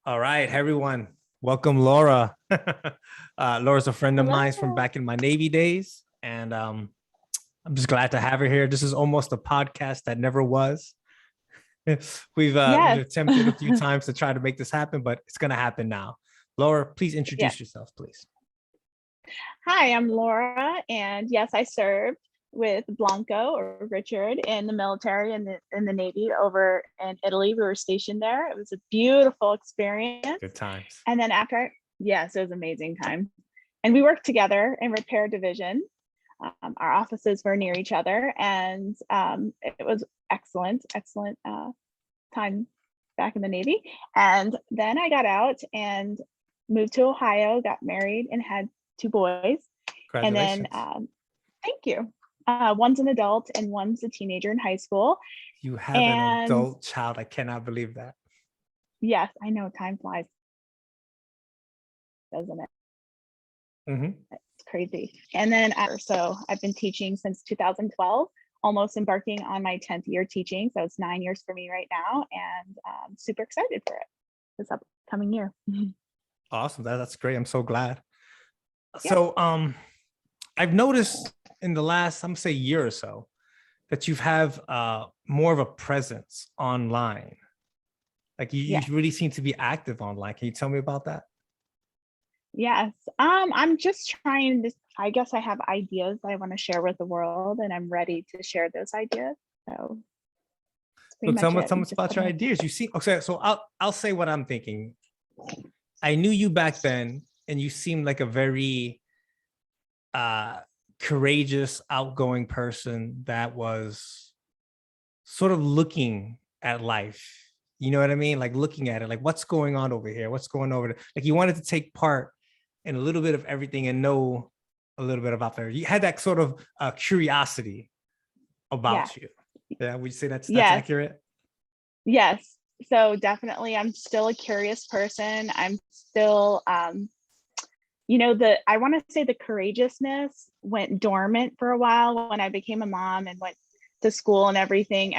All right, everyone. Welcome, Laura. Laura's a friend of mine from Hello. back in my Navy days, and I'm just glad to have her here. This is almost a podcast that never was. We've Yes. attempted a few times to try to make this happen, but it's gonna happen now. Laura, please Yes. introduce yourself, please. Hi, I'm Laura, and yes, I served with Blanco or Richard in the military and in the Navy over in Italy. We were stationed there. It was a beautiful experience. Good times. And then yes, it was an amazing time. And we worked together in repair division. Our offices were near each other, and it was excellent time back in the Navy. And then I got out and moved to Ohio, got married, and had two boys. And then, Congratulations. thank you. One's an adult and one's a teenager in high school. You have an And adult child. I cannot believe that. yes, I know time flies, doesn't it? Mhm. It's crazy. And then, so I've been teaching since 2012, almost embarking on my 10th year teaching. So it's 9 years for me right now, and super excited for it this upcoming year. Awesome. That's great. I'm so glad. Yeah. So, I've noticed in the last, I'm gonna say year or so, that you have more of a presence online. Like you Yes. really seem to be active online. Can you tell me about that? Yes. I'm just trying to, I guess I have ideas I want to share with the world, and I'm ready to share those ideas. So that's So pretty much it. tell me Just about your putting it. ideas. You see, okay, so I'll say what I'm thinking. I knew you back then, and you seemed like a very uh courageous, outgoing person that was sort of looking at life. You know what I mean? Like looking at it, like what's going on over here? What's going over there? Like you wanted to take part in a little bit of everything and know a little bit about there. You had that sort of curiosity Yes. about you. Yeah, would you say that's Yes. accurate? Yes. So definitely I'm still a curious person. I'm still I want to say the courageousness went dormant for a while when I became a mom and went to school and everything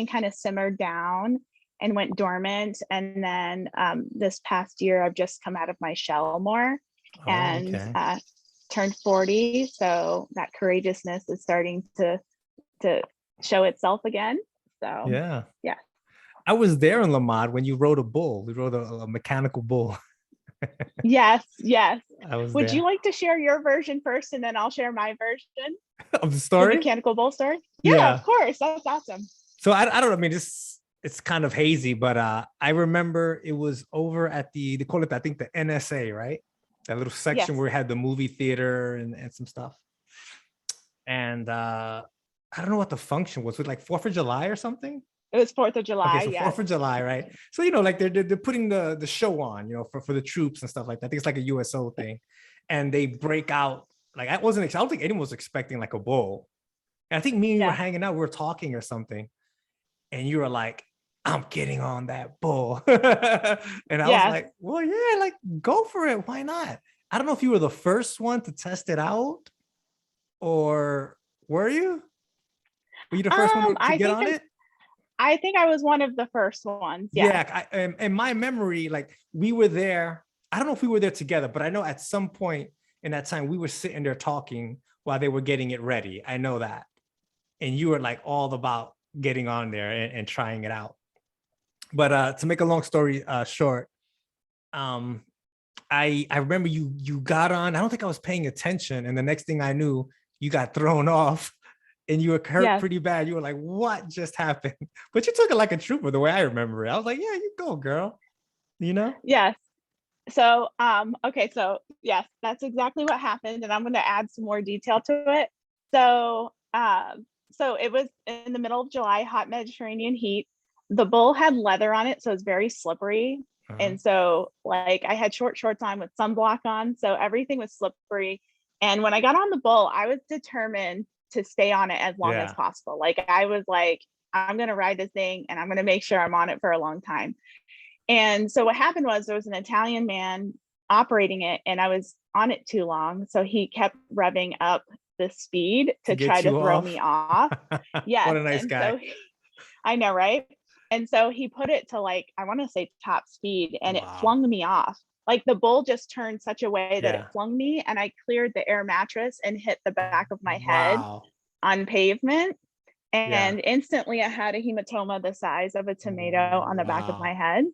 kind of simmered down and went dormant. And then this past year I've just come out of my shell more Oh, and okay. turned 40, so that courageousness is starting to show itself again. So Yeah. yeah. I was there in Lamad when you rode a bull. We rode a mechanical bull. Yes. I was Would you there. like to share your version first and then I'll share my version? Of the The story? mechanical bull story? Yeah, of Yeah. course. That's awesome. So I don't know. I mean, it's kind of hazy, but I remember it was over at they call it, I think, the NSA, right? That little section Yes. where we had the movie theater and some stuff. And I don't know what the function was. Was it like 4th of July or something? It was 4th of Okay, July. so Yes. 4th of July, right? So like they're putting the show on, for the troops and stuff like that. I think it's like a USO thing, and they break out. Like I don't think anyone was expecting like a bull. And I think me and you were Yes. hanging out, we were talking or something, and you were like, "I'm getting on that bull," and I was Yes. like, "Well, yeah, like go for it. Why not?" I don't know if you were the first one to test it out, or were you? Were you the first one to I get think on it? I was one of the first ones. Yes. Yeah, in my memory, like we were there. I don't know if we were there together, but I know at some point in that time we were sitting there talking while they were getting it ready. I know that, and you were like all about getting on there and trying it out. But to make a long story short, um, I remember you got on. I don't think I was paying attention, and the next thing I knew, you got thrown off, and you were hurt Yes. pretty bad. You were like, "What just happened?" But you took it like a trooper, the way I remember it. I was like, "Yeah, you go, girl." You know? Yes. So okay, so yes, that's exactly what happened. And I'm gonna add some more detail to it. So so it was in the middle of July, hot Mediterranean heat. The bull had leather on it, so it's very slippery. Uh-huh. And so like I had short shorts on with sunblock on, so everything was slippery. And when I got on the bull, I was determined to stay on it as long as Yeah. possible. Like I was like, I'm gonna ride this thing and I'm gonna make sure I'm on it for a long time. And so what happened was there was an Italian man operating it and I was on it too long. So he kept revving up the speed To to try get to you throw me off. off. What Yes. a nice And guy. so I know, right? And so he put it to like, I want to say top speed, and it Wow. flung me off. Like the bull just turned such a way that it Yeah. flung me, and I cleared the air mattress and hit the back of my head Wow. on pavement. Yeah. And instantly I had a hematoma the size of a tomato on the back of my Wow. head.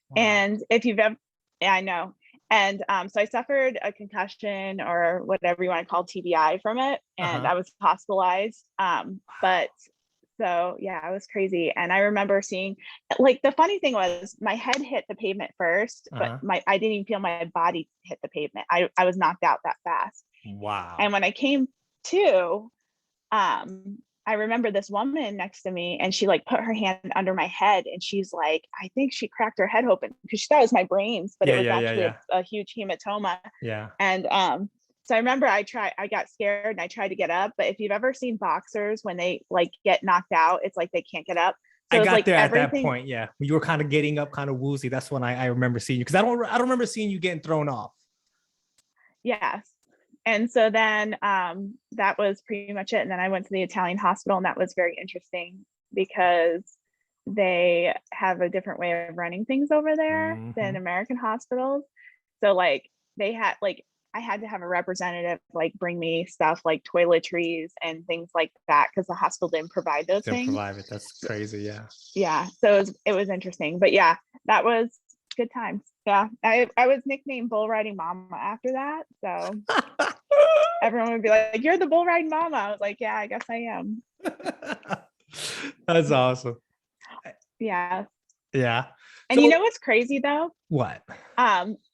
Wow. And if you've ever, yeah, I know. And so I suffered a concussion or whatever you want to call TBI from it. And Uh-huh. I was hospitalized. But Wow. so yeah, it was crazy. And I remember seeing, like, the funny thing was my head hit the pavement first, but Uh-huh. I didn't even feel my body hit the pavement. I was knocked out that fast. And Wow. when I came to, um, I remember this woman next to me, and she like put her hand under my head, and she's like, I think she cracked her head open because she thought it was my brains, but it Yeah, was yeah, yeah, actually yeah. a huge hematoma. Yeah. And so I remember I got scared and I tried to get up. But if you've ever seen boxers when they like get knocked out, it's like they can't get up. I So it's got like there at that everything. point. Yeah. You were kind of getting up, kind of woozy. That's when I remember seeing you. Because I don't remember seeing you getting thrown off. Yes. And so then that was pretty much it. And then I went to the Italian hospital, and that was very interesting because they have a different way of running things over there than Hmm. American hospitals. So like they had like I had to have a representative like bring me stuff like toiletries and things like that because the hospital didn't provide those Didn't things. provide it. That's crazy. Yeah. Yeah, so it was interesting. But yeah, that was good times. Yeah, I was nicknamed Bull Riding Mama after that. So everyone would be like, "You're the bull riding mama." I was like, "Yeah, I guess I am." That's awesome. Yeah. Yeah. And you know So what's crazy though? what?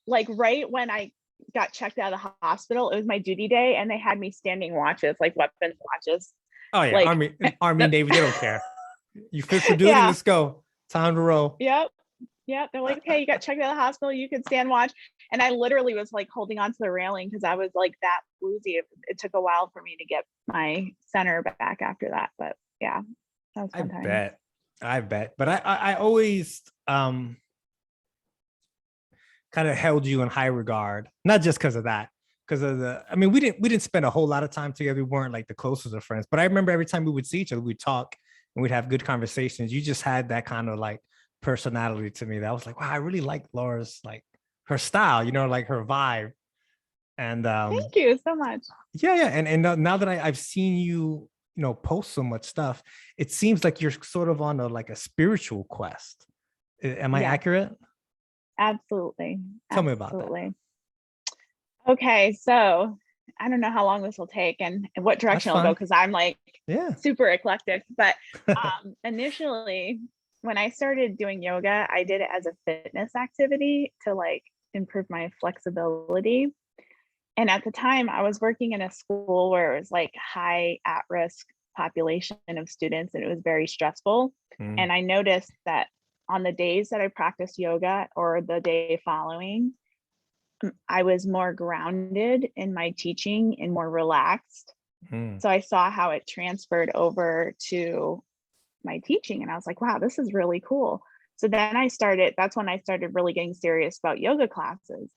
Like right when I got checked out of the hospital, it was my duty day, and they had me standing watches, like weapons watches. Oh yeah, Like, Army, Navy, they don't care. You fit for duty? yeah, Let's go. Time to roll. yep, yep. They're like, okay, you got checked out of the hospital, you could stand watch. And I literally was like holding onto the railing because I was like that woozy. It took a while for me to get my center back after that, but yeah, that was I fun time. bet. I bet. But I always kind of held you in high regard, not just because of that, because of the. I mean, we didn't spend a whole lot of time together. We weren't like the closest of friends, but I remember every time we would see each other, we'd talk and we'd have good conversations. You just had that kind of like personality to me that I was like, wow, I really like Laura's like her style, like her vibe. And Thank you so much. yeah, yeah, and now that I've seen you, post so much stuff, it seems like you're sort of on a like a spiritual quest. Am I Yes, accurate? absolutely. Tell me about that. Absolutely. Okay, so I don't know how long this will take and what That's direction it'll go fine. because I'm like Yeah. super eclectic. But initially, when I started doing yoga, I did it as a fitness activity to like improve my flexibility. And at the time, I was working in a school where it was like high at risk population of students, and it was very stressful. Mm, And I noticed that on the days that I practiced yoga or the day following, I was more grounded in my teaching and more relaxed. mm, So I saw how it transferred over to my teaching, and I was like, wow, this is really cool. So then that's when I started really getting serious about yoga classes.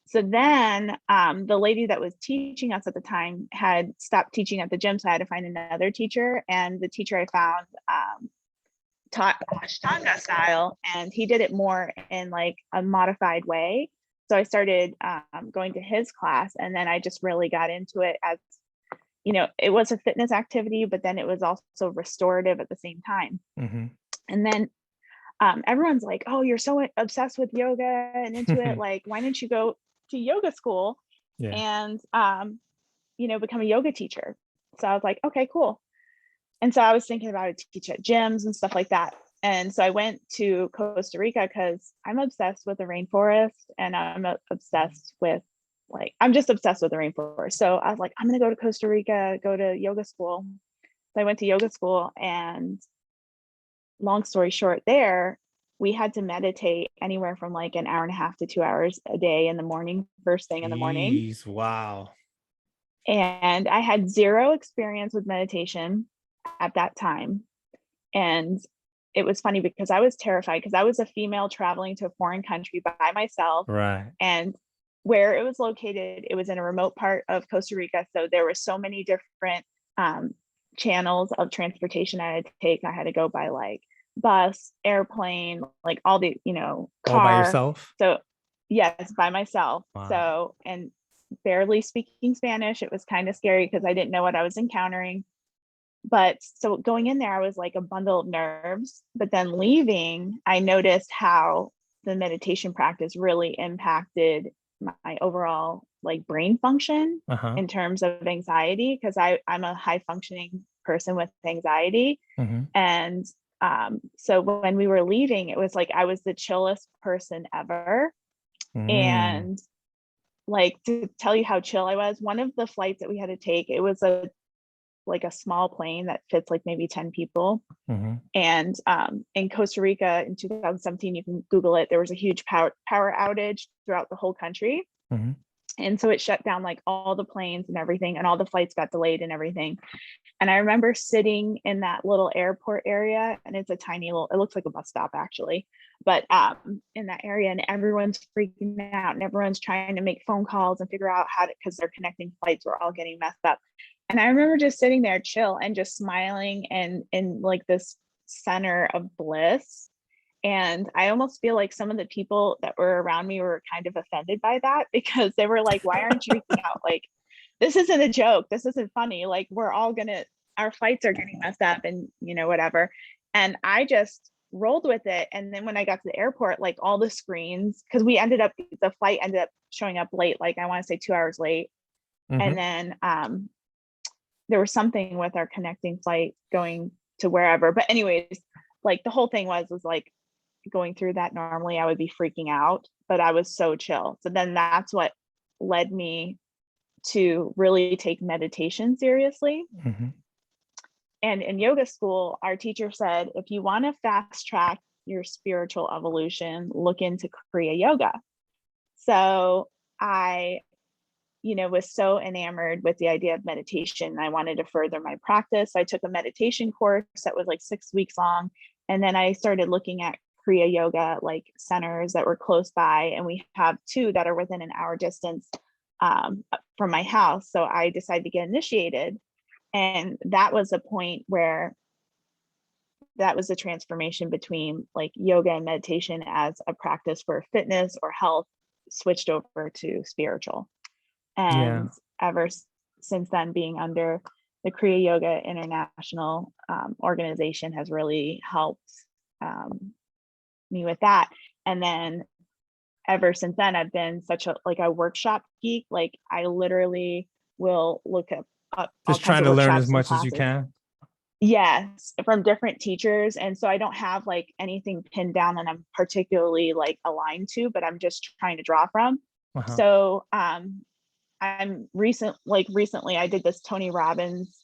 So then the lady that was teaching us at the time had stopped teaching at the gym. So I had to find another teacher. And the teacher I found taught Ashtanga style, and he did it more in like a modified way. So I started going to his class, and then I just really got into it as it was a fitness activity, but then it was also restorative at the same time. mhm. And then everyone's like, "Oh, you're so obsessed with yoga and into it. Like, why didn't you go to yoga school Yeah. and become a yoga teacher?" So I was like, "Okay, cool." And so I was thinking about it to teach at gyms and stuff like that. And so I went to Costa Rica because I'm obsessed with the rainforest, and obsessed with I'm just obsessed with the rainforest. So I was like, I'm gonna go to Costa Rica, go to yoga school. So I went to yoga school, and long story short, there we had to meditate anywhere from like an hour and a half to 2 hours a day in the morning, first thing in the morning. Jeez, wow. And I had zero experience with meditation at that time. And it was funny because I was terrified because I was a female traveling to a foreign country by myself. Right. And where it was located, it was in a remote part of Costa Rica. So there were so many different channels of transportation I had to take. I had to go by like bus, airplane, like all the, All by car. yourself? So yes, by myself. Wow. So, and barely speaking Spanish. It was kind of scary because I didn't know what I was encountering. But so going in there, I was like a bundle of nerves. But then leaving, I noticed how the meditation practice really impacted my overall like brain function Uh-huh. in terms of anxiety, because I'm a high functioning person with anxiety. Mm-hmm. And so when we were leaving, it was like I was the chillest person ever. Mm-hmm. And like, to tell you how chill I was, one of the flights that we had to take, it was a small plane that fits like maybe 10 people. Mm-hmm. And in Costa Rica in 2017, you can Google it, there was a huge power outage throughout the whole country. Mm-hmm. And so it shut down like all the planes and everything, and all the flights got delayed and everything. And I remember sitting in that little airport area, and it's a tiny little, it looks like a bus stop actually, but in that area, and everyone's freaking out and everyone's trying to make phone calls and figure out how to, because they're connecting flights were all getting messed up. And I remember just sitting there chill and just smiling and in like this center of bliss. And I almost feel like some of the people that were around me were kind of offended by that, because they were like, why aren't you freaking out? Like, this isn't a joke. This isn't funny. Like, our flights are getting messed up and, whatever. And I just rolled with it. And then when I got to the airport, like all the screens, because the flight ended up showing up late, like I want to say 2 hours late. Mm-hmm. And then there was something with our connecting flight going to wherever. But anyways, like the whole thing was like, going through that, normally I would be freaking out, but I was so chill. So then that's what led me to really take meditation seriously. Mm-hmm. And in yoga school, our teacher said, if you want to fast track your spiritual evolution, look into Kriya Yoga. So I, was so enamored with the idea of meditation. I wanted to further my practice. I took a meditation course that was like 6 weeks long. And then I started looking at Kriya Yoga like centers that were close by, and we have 2 that are within an hour distance from my house. So I decided to get initiated, and that was a point where that was the transformation between like yoga and meditation as a practice for fitness or health switched over to spiritual. Yeah. And ever since then, being under the Kriya Yoga International organization has really helped me with that. And then ever since then, I've been such a workshop geek. Like I literally will look up all Just kinds trying of to learn as workshops and much as you classes. can. Yes, from different teachers. And so I don't have like anything pinned down that I'm particularly like aligned to, but I'm just trying to draw from. Uh-huh. So recently I did this Tony Robbins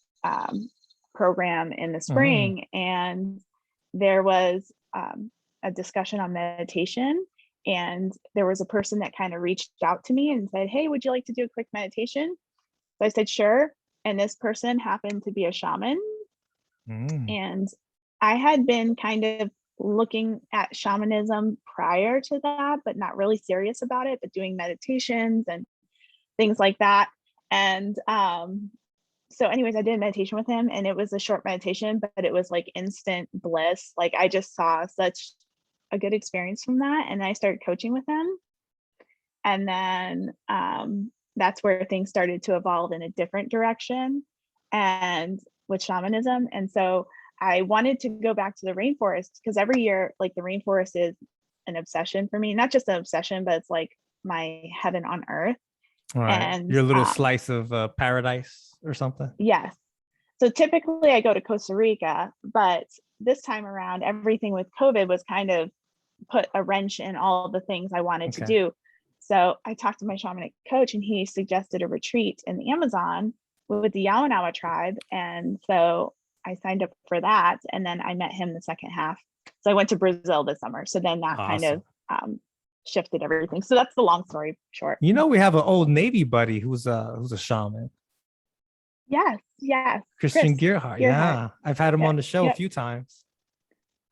program in the Mm. spring, and there was a discussion on meditation, and there was a person that kind of reached out to me and said, hey, would you like to do a quick meditation? So I said, sure. And this person happened to be a shaman. Mm. And I had been kind of looking at shamanism prior to that, but not really serious about it, but doing meditations and things like that. And so anyways, I did meditation with him, and it was a short meditation, but it was like instant bliss. Like I just saw such a good experience from that. And I started coaching with him. And then that's where things started to evolve in a different direction and with shamanism. And so I wanted to go back to the rainforest, because every year, like the rainforest is an obsession for me, not just an obsession, but it's like my heaven on earth. All right. And Your little slice of paradise or something. yes, so typically I go to Costa Rica, but this time around, everything with COVID was kind of put a wrench in all the things I wanted to Okay. do. So I talked to my shamanic coach, and he suggested a retreat in the Amazon with the Yawanawa tribe. And so I signed up for that. And then I met him the second half. So I went to Brazil this summer. So then that kind of Awesome. shifted everything. So that's the long story short. We have an old Navy buddy who's a shaman, Yes, yes. Christian Chris Gearhart. Gearhart. Yeah, I've had him Yeah, on the show a yep. few times.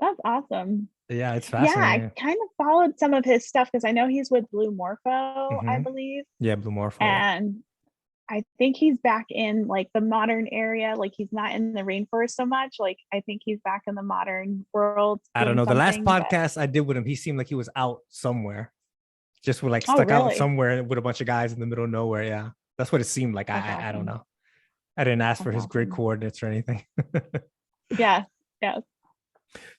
That's awesome. Yeah, it's Yeah, I fascinating. kind of followed some of his stuff because I know he's with Blue Morpho, I Hmm. believe. Yeah, Blue Morpho. Yeah. And I think he's back in like the modern area. Like he's not in the rainforest so much. Like I think he's back in the modern world I don't doing know. The last something. But podcast I did with him, he seemed like he was out somewhere, just with like oh, stuck out really? somewhere with a bunch of guys in the middle of nowhere. Yeah, that's what it seemed like. That's I don't awesome. know. I didn't ask for That's his grid awesome. coordinates or anything. Yeah. Yeah.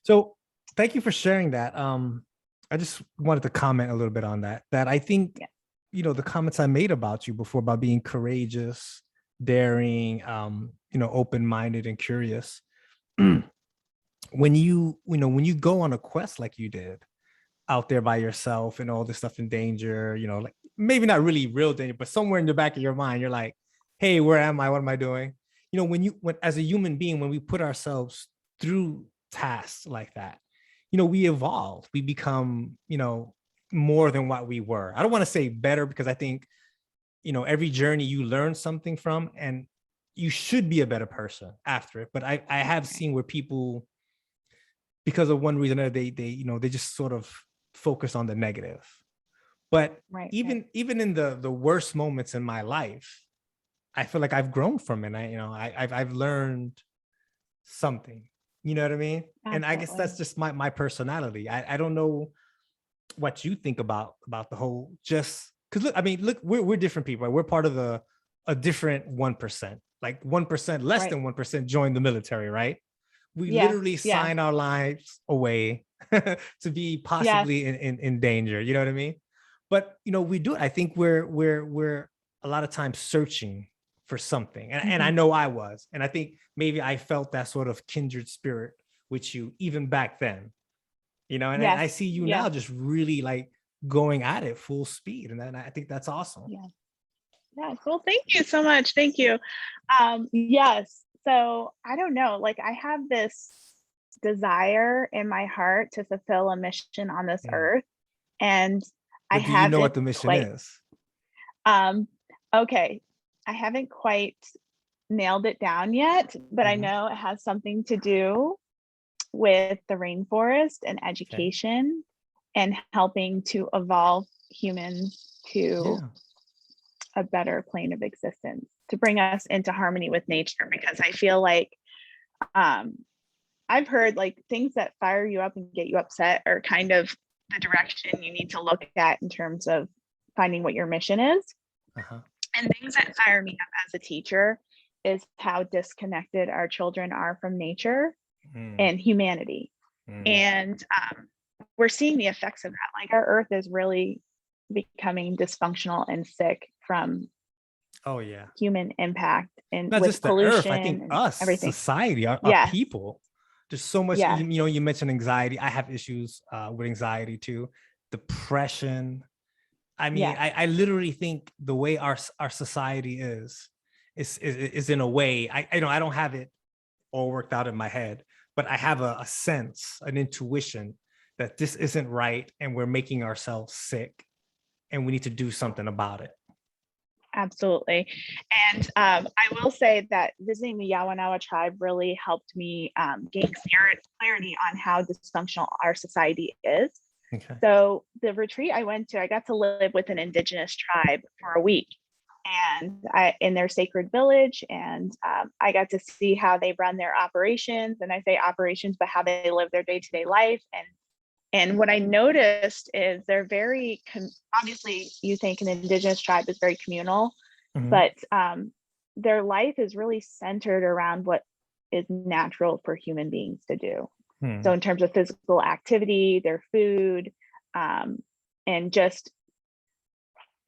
So thank you for sharing that. I just wanted to comment a little bit on that. That I think, Yeah. the comments I made about you before about being courageous, daring, open-minded and curious. When you go on a quest like you did out there by yourself and all this stuff in danger, like maybe not really real danger, but somewhere in the back of your mind, you're like, hey, where am I? What am I doing? When as a human being, when we put ourselves through tasks like that, we evolve, we become, more than what we were. I don't want to say better because I think, every journey you learn something from, and you should be a better person after it. But I have seen where people, because of one reason or another, they just sort of focus on the negative. But Right. Right. even in the worst moments in my life, I feel like I've grown from it. I've learned something. You know what I mean? And I guess Absolutely. that's just my personality. I don't know what you think about the whole, just because look, we're different people, right? We're part of a different 1%. Like 1%, less Right. than 1% join the military, right? We Yes. literally Yes. sign our lives away to be Yes. possibly in danger. You know what I mean? But we do it. I think we're a lot of times searching for something. And I Hmm. know I was. And I think maybe I felt that sort of kindred spirit with you even back then. And Yes. I see you Yes. now just really like going at it full speed. And then I think that's awesome. Yes. Yes. Well, thank you so much. Thank you. Yes. So I don't know. Like I have this desire in my heart to fulfill a mission on this Mm. earth, and I But do you know what haven't the mission quite. is? Um, okay, I haven't quite nailed it down yet, but I Mhm. know it has something to do with the rainforest and Okay. education and helping to evolve humans to Yeah. a better plane of existence, to bring us into harmony with nature. Because I feel like um, I've heard like things that fire you up and get you upset are kind of the direction you need to look at in terms of finding what your mission is. Uh-huh. And things that fire me up as a teacher is how disconnected our children are from nature Mm, and humanity. mm. And we're seeing the effects of that. Like our earth is really becoming dysfunctional and sick from Oh yeah. human impact and Not with just the earth. I pollution think and us, everything. society, our Yes, people. There's so much. yes, You mentioned anxiety. I have issues with anxiety too. Depression. yes, I literally think the way our society is in a way. I don't have it all worked out in my head, but I have a sense, an intuition that this isn't right, and we're making ourselves sick, and we need to do something about it. absolutely. And I will say that visiting the Yawanawa tribe really helped me gain clarity on how dysfunctional our society is. Okay. So the retreat I went to, I got to live with an indigenous tribe for a week, and I in their sacred village, and I got to see how they run their operations. And I say operations, but how they live their day-to-day life. And what I noticed is they're very obviously you think an indigenous tribe is very communal, Mhm. but their life is really centered around what is natural for human beings to do. So Hmm. in terms of physical activity, their food, um, and just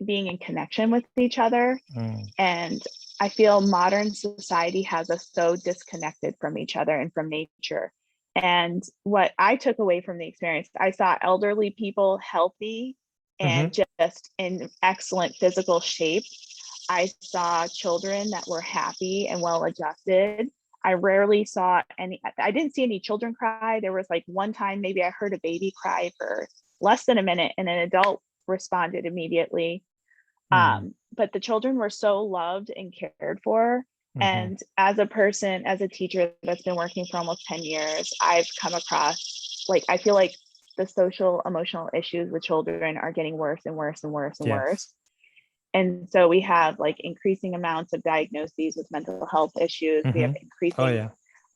being in connection with each other. Mm. And I feel modern society has us so disconnected from each other and from nature. And what I took away from the experience, I saw elderly people healthy and Mhm. just in excellent physical shape. I saw children that were happy and well adjusted. I rarely saw any, I didn't see any children cry. There was like one time maybe I heard a baby cry for less than a minute and an adult responded immediately. Mm. But the children were so loved and cared for. Mhm. And as a person, as a teacher that's been working for almost 10 years, I've come across, like, I feel like the social emotional issues with children are getting worse and worse and worse and Yes. worse. And so we have like increasing amounts of diagnoses with mental health issues. We have Hmm. Oh increasing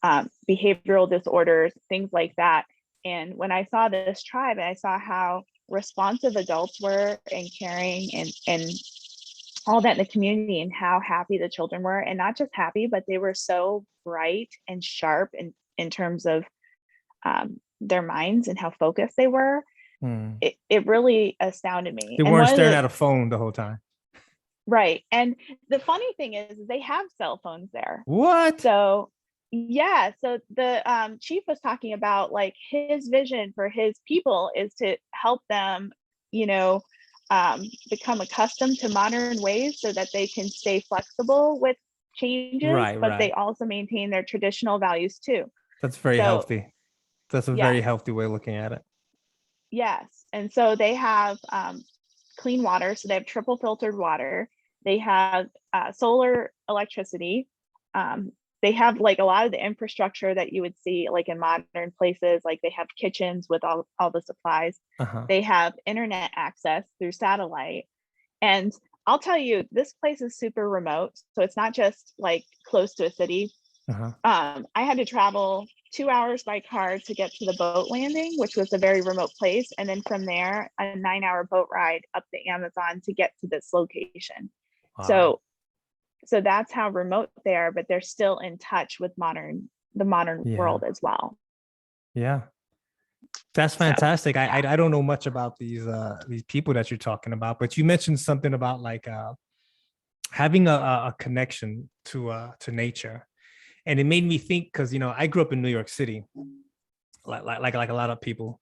yeah. behavioral disorders, things like that. And when I saw this tribe, and I saw how responsive adults were and caring and all that in the community, and how happy the children were, and not just happy, but they were so bright and sharp in terms of their minds and how focused they were. Hmm. It really astounded me. They And weren't one of staring the at a phone the whole time. right. And the funny thing is they have cell phones there. What? So yeah, so the chief was talking about like his vision for his people is to help them, you know, become accustomed to modern ways so that they can stay flexible with changes, Right, but they right. also maintain their traditional values too. That's very So healthy. That's a very yes, healthy way of looking at it. yes. And so they have clean water. So they have triple filtered water. They have solar electricity. Um, they have like a lot of the infrastructure that you would see like in modern places. Like they have kitchens with all the supplies. Uh-huh. They have internet access through satellite. And I'll tell you, this place is super remote. So it's not just like close to a city. Uh-huh. I had to travel 2 hours by car to get to the boat landing, which was a very remote place. And then from there, a 9 hour boat ride up the Amazon to get to this location. Wow. So, so that's how remote they are, but they're still in touch with the modern Yeah. world as well. Yeah. That's So fantastic. I, yeah, I I don't know much about these people that you're talking about, but you mentioned something about like having a connection to nature. And it made me think because I grew up in New York City, like a lot of people.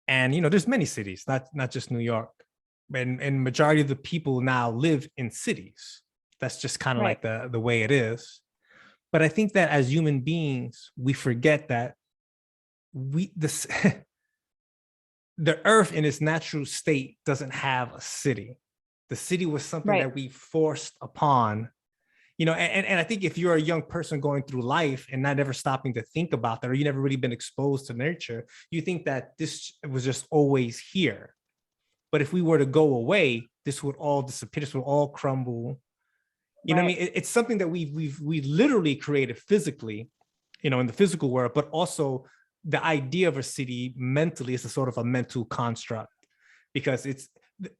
And there's many cities, not just New York. And majority of the people now live in cities. That's just kind of right, like the way it is. But I think that as human beings, we forget that we this the earth in its natural state doesn't have a city. The city was something right, that we forced upon. And I think if you're a young person going through life and not ever stopping to think about that, or you never really been exposed to nature, you think that this was just always here. But if we were to go away, this would all disappear. This would all crumble. You know what I right, mean? It's something that we literally created physically, in the physical world, but also the idea of a city mentally is a sort of a mental construct, because it's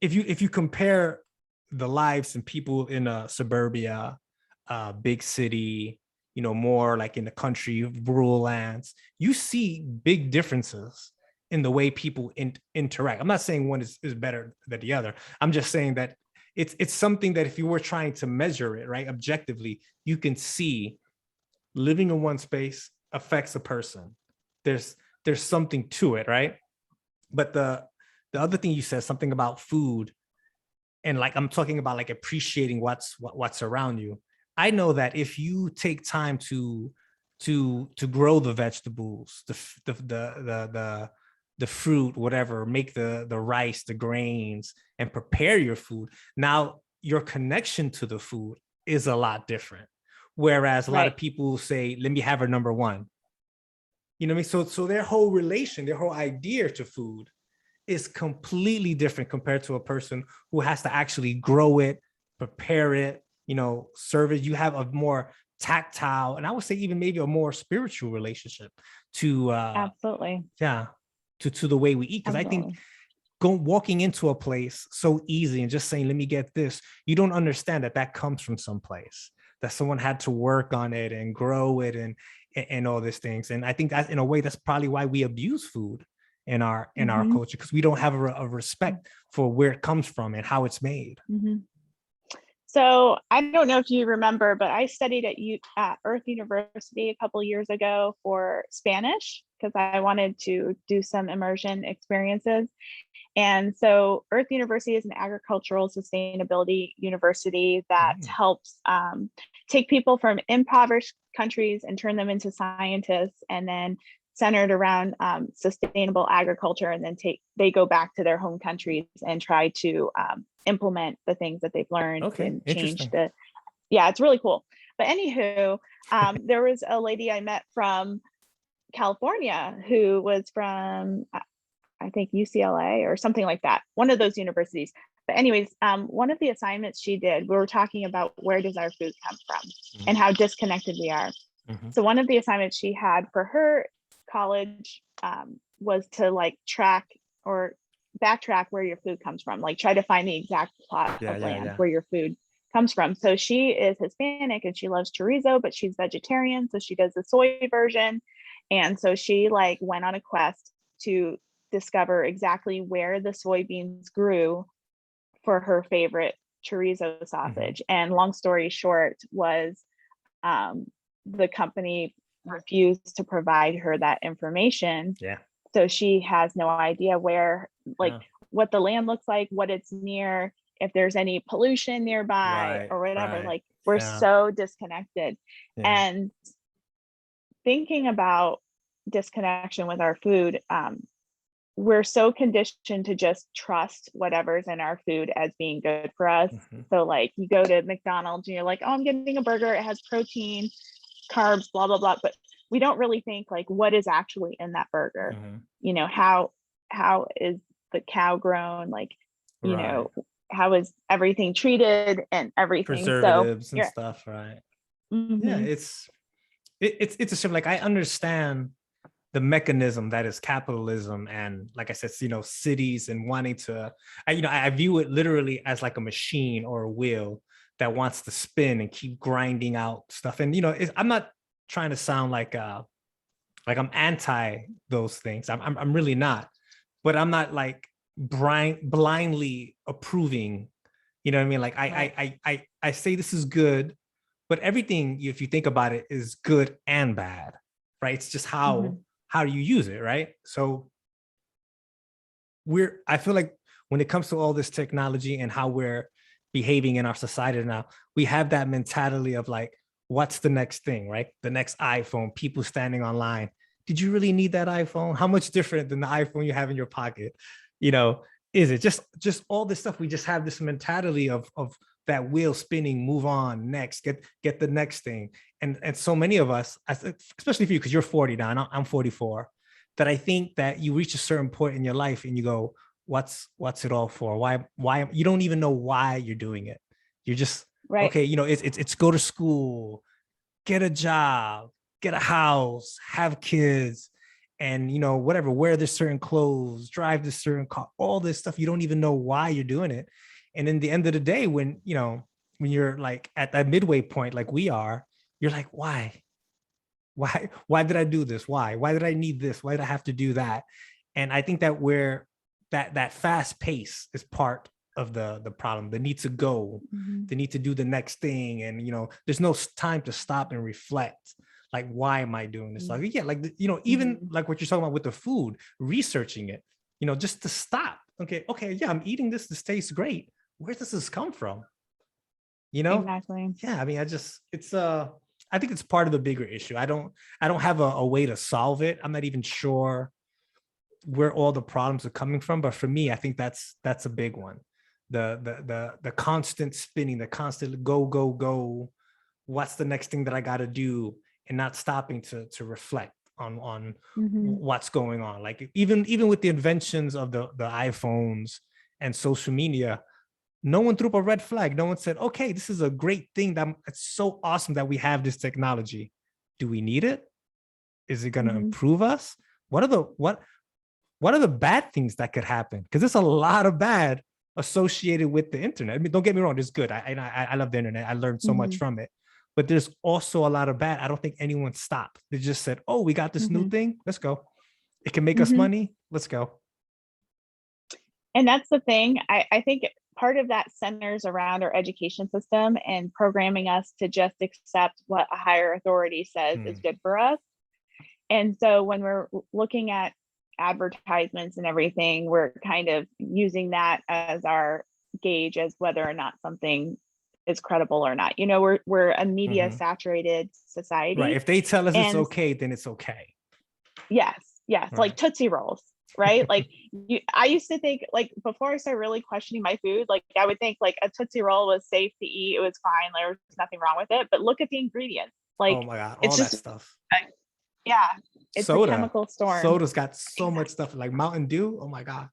if you compare the lives and people in a suburbia, big city, more like in the country, rural lands, you see big differences in the way people interact. I'm not saying one is better than the other. I'm just saying that it's something that if you were trying to measure it, right, objectively, you can see living in one space affects a person. There's something to it, right? But the other thing you said, something about food, and like I'm talking about like appreciating what's around you. I know that if you take time to grow the vegetables, the fruit, whatever, make the rice, the grains, and prepare your food, now your connection to the food is a lot different. Whereas a lot right. of people say, let me have a number one. You know what I mean? So their whole relation, their whole idea to food is completely different compared to a person who has to actually grow it, prepare it, serve it. You have a more tactile, and I would say even maybe a more spiritual relationship to Absolutely. yeah, to the way we eat. Because I think Absolutely. walking into a place so easy and just saying, let me get this, you don't understand that comes from someplace, that someone had to work on it and grow it and all these things. And I think that in a way, that's probably why we abuse food in our Hmm. culture, because we don't have a respect for where it comes from and how it's made. Hmm. So I don't know if you remember, but I studied at Earth University a couple years ago for Spanish because I wanted to do some immersion experiences. And so Earth University is an agricultural sustainability university that Mm. helps take people from impoverished countries and turn them into scientists, and then centered around sustainable agriculture. And then they go back to their home countries and try to implement the things that they've learned Okay, and change interesting. yeah, it's really cool. But anywho, there was a lady I met from California who was from I think UCLA or something like that, one of those universities. But anyways, one of the assignments she did, we were talking about where does our food come from and how disconnected we are. Mhm. So one of the assignments she had for her college was to like track or backtrack where your food comes from, like try to find the exact plot Yeah, of yeah, land yeah. where your food comes from. So she is Hispanic and she loves chorizo, but she's vegetarian. So she does the soy version. And so she like went on a quest to discover exactly where the soybeans grew for her favorite chorizo sausage. And long story short was um, the company refused to provide her that information. Yeah. So she has no idea where, like, Yeah. what the land looks like, what it's near, if there's any pollution nearby Right. or whatever. Right. Like, we're Yeah. so disconnected. Yeah. And thinking about disconnection with our food, we're so conditioned to just trust whatever's in our food as being good for us. Mhm. So like you go to McDonald's and you're like, oh, I'm getting a burger. It has protein, carbs, blah, blah, blah. But we don't really think like what is actually in that burger. Mhm. You know, how is the cow grown? Like, you Right. know, how is everything treated and everything. So Preservatives and you're stuff, right? Yeah, mhm, it's a shame. Like I understand the mechanism that is capitalism and like I said, cities and wanting to, I view it literally as like a machine or a wheel that wants to spin and keep grinding out stuff. And I'm not trying to sound like I'm anti those things. I'm really not, but I'm not like blindly approving. You know what I mean? Like right. I say this is good, but everything, if you think about it, is good and bad, right? It's just Mhm, how you use it, right? So I feel like when it comes to all this technology and how we're behaving in our society now, we have that mentality of like, what's the next thing, right? The next iPhone, people standing online. Did you really need that iPhone? How much different than the iPhone you have in your pocket? You know, is it just all this stuff? We just have this mentality of that wheel spinning, move on, next, get the next thing. And so many of us, especially for you, because you're 40 now, and I'm 44, that I think that you reach a certain point in your life and you go, what's it all for? Why you don't even know why you're doing it. You're just right. okay, it's go to school, get a job, get a house, have kids, and whatever, wear this certain clothes, drive this certain car, all this stuff. You don't even know why you're doing it. And in the end of the day, when you're like at that midway point, like we are, you're like, why did I do this? Why did I need this? Why did I have to do that? And I think that that fast pace is part of the problem, the need to go, Mhm, the need to do the next thing. And there's no time to stop and reflect, like, why am I doing this? Like, yeah, like, even mhm. like what you're talking about with the food, researching it, just to stop. Okay, yeah, I'm eating this tastes great. Where does this come from? you know Exactly. yeah, I mean, I think it's part of the bigger issue. I don't have a way to solve it. I'm not even sure where all the problems are coming from, but for me, I think that's a big one. The constant spinning, the constant go go go. What's the next thing that I got to do, and not stopping to reflect on Mhm. what's going on. Like even with the inventions of the iPhones and social media, no one threw up a red flag. No one said, okay, this is a great thing. It's so awesome that we have this technology. Do we need it? Is it going to Mhm. improve us? What are the bad things that could happen? Because there's a lot of bad associated with the internet. I mean, don't get me wrong, it's good. I love the internet. I learned so much Mhm. from it. But there's also a lot of bad. I don't think anyone stopped. They just said, oh, we got this new Mhm. thing. Let's go. It can make us Mhm. money. Let's go. And that's the thing. I think part of that centers around our education system and programming us to just accept what a higher authority says is Hmm. good for us. And so when we're looking at advertisements and everything, we're kind of using that as our gauge as whether or not something is credible or not. You know, we're a media Mhm. saturated Right. society. If they tell us it's And okay, then it's okay. yes, yes, like Right. Tootsie Rolls, right? Like I used to think like before I started really questioning my food, like I would think like a Tootsie Roll was safe to eat, it was fine, there was nothing wrong with it. But look at the ingredients, Oh like my God. it's All that just stuff. yeah, it's a Soda. chemical storm. Soda's got so much Exactly. stuff like Mountain Dew. Oh my God.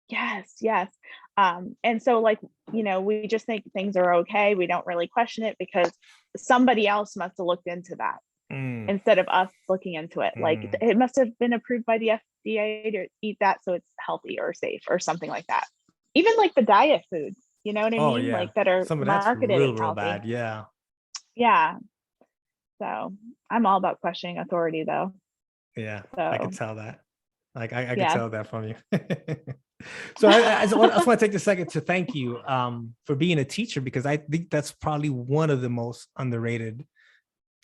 Yes, yes. And so like, we just think things are okay. We don't really question it because somebody else must have looked into that Mm, instead of us looking into it. Like mm. it must have been approved by the FDA to eat that so it's healthy or safe or something like that. Even like the diet food, you know what I Oh mean? yeah. Like that are Some of that's marketed as real healthy. bad. Yeah. Yeah. So I'm all about questioning authority though. Yeah. I could So tell that. Like I could yeah. tell that from you. So I just want to take a second to thank you for being a teacher, because I think that's probably one of the most underrated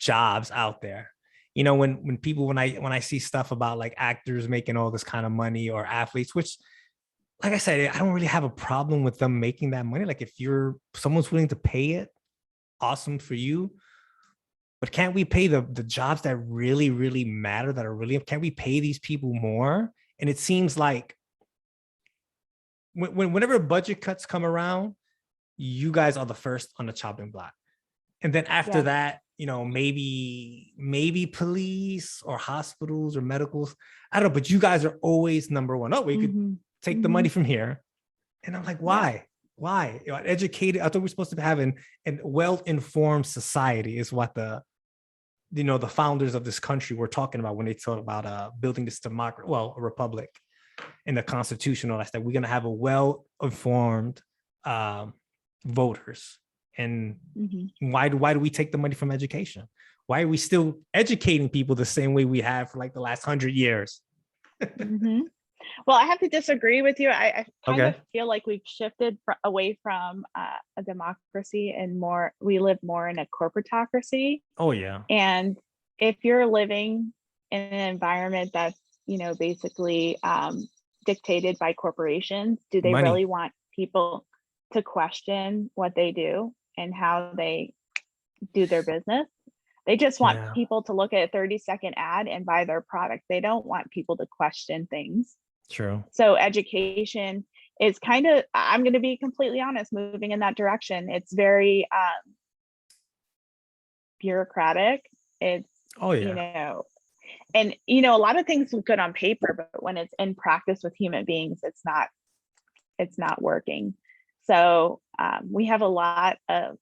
jobs out there. You know, when I see stuff about like actors making all this kind of money, or athletes, which, like I said, I don't really have a problem with them making that money. Like if someone's willing to pay it, awesome for you. But can't we pay the jobs that really matter, that are really, can't we pay these people more? And it seems like whenever budget cuts come around, you guys are the first on the chopping block. And then after Yeah. that, maybe police or hospitals or medicals. I don't know, but you guys are always number one. Oh, we could Hmm. take the Hmm. money from here. And I'm like, Yeah. why? Why? Educated. I thought we are supposed to be having a well-informed society is what the founders of this country were talking about when they talk about building this democracy, well, a republic, in the constitution, all that stuff. We're gonna have a well-informed um, voters. And Hmm. why do we take the money from education? Why are we still educating people the same way we have for like the last 100 years? Hmm. Well, I have to disagree with you. I kind of Okay. feel like we've shifted away from a democracy and we live more in a corporatocracy. Oh yeah. And if you're living in an environment that's, basically dictated by corporations, do they Money. really want people to question what they do and how they do their business? They just want Yeah. people to look at a 30-second ad and buy their product. They don't want people to question things. True. So education is kind of, I'm going to be completely honest, moving in that direction. It's very bureaucratic. It's, Oh you yeah. know, and a lot of things look good on paper, but when it's in practice with human beings, it's not working. So we have a lot of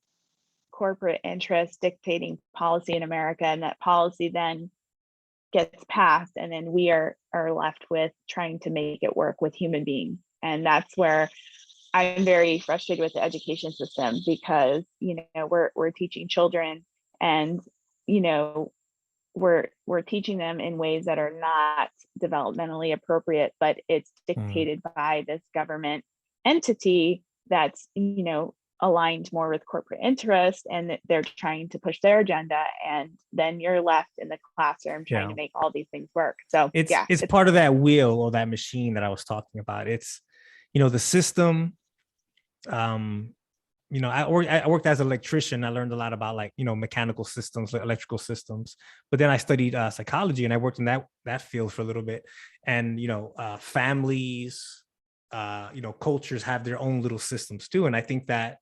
corporate interests dictating policy in America, and that policy then gets passed, and then we are left with trying to make it work with human beings. And that's where I'm very frustrated with the education system, because we're teaching children, and you know we're teaching them in ways that are not developmentally appropriate, but it's Mm. dictated by this government entity that's aligned more with corporate interest, and they're trying to push their agenda, and then you're left in the classroom trying Yeah. to make all these things work. So it's yeah, it's it's part of that wheel or that machine that I was talking about. It's the system. um I worked as an electrician. I learned a lot about like mechanical systems, like electrical systems. But then I studied psychology, and I worked in that field for a little bit. And families, cultures have their own little systems too. And I think that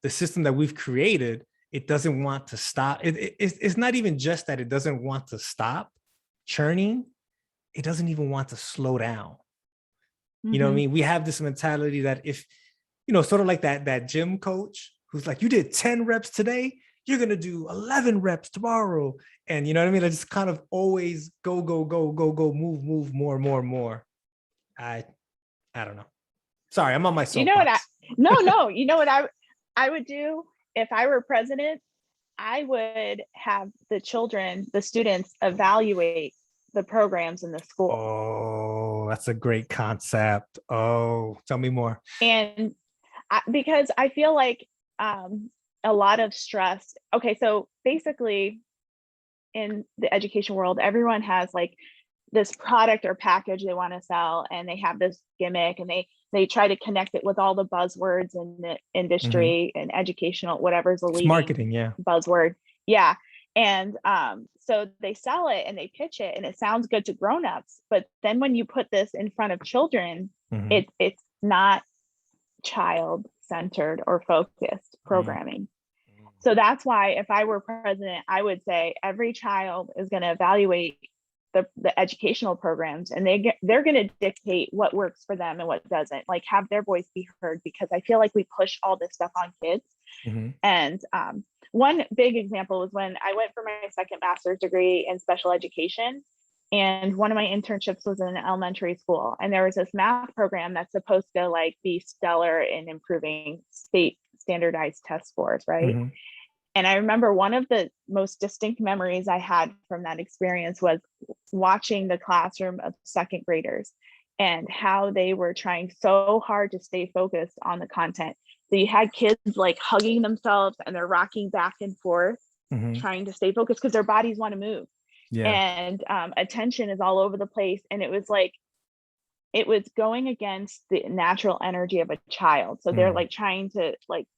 the system that we've created, it doesn't want to stop. It's not even just that it doesn't want to stop churning. It doesn't even want to slow down. You know what I mhm. mean? We have this mentality that if, sort of like that gym coach who's like, you did 10 reps today, you're gonna do 11 reps tomorrow. And you know what I mean? I just kind of always go, go, go, go, go, move, more, more, more. I I don't know. Sorry, I'm on my You know what I soapbox. no, you know what I would do if I were president? I would have the students evaluate the programs in the school. Oh, that's a great concept. Oh, tell me more. And because I feel like um, a lot of stress. Okay, so basically, in the education world, everyone has like this product or package they want to sell, and they have this gimmick, and they try to connect it with all the buzzwords in the Mhm. industry and educational, whatever's the It's leading marketing, yeah. buzzword. Yeah. And so they sell it and they pitch it, and it sounds good to grown-ups, but then when you put this in front of children, Mhm. it's not child centered or focused Mm. programming. So that's why if I were president, I would say every child is going to evaluate the educational programs, and they're going to dictate what works for them and what doesn't, like have their voice be heard, because I feel like we push all this stuff on kids. Mhm. And one big example was when I went for my second master's degree in special education, and one of my internships was in an elementary school, and there was this math program that's supposed to like be stellar in improving state standardized test scores, right? Mhm. And I remember one of the most distinct memories I had from that experience was watching the classroom of second graders and how they were trying so hard to stay focused on the content. So you had kids like hugging themselves and they're rocking back and forth, Mhm. trying to stay focused because their bodies want to move. Yeah. And attention is all over the place. And it was like, it was going against the natural energy of a child. So they're Mm. like trying to like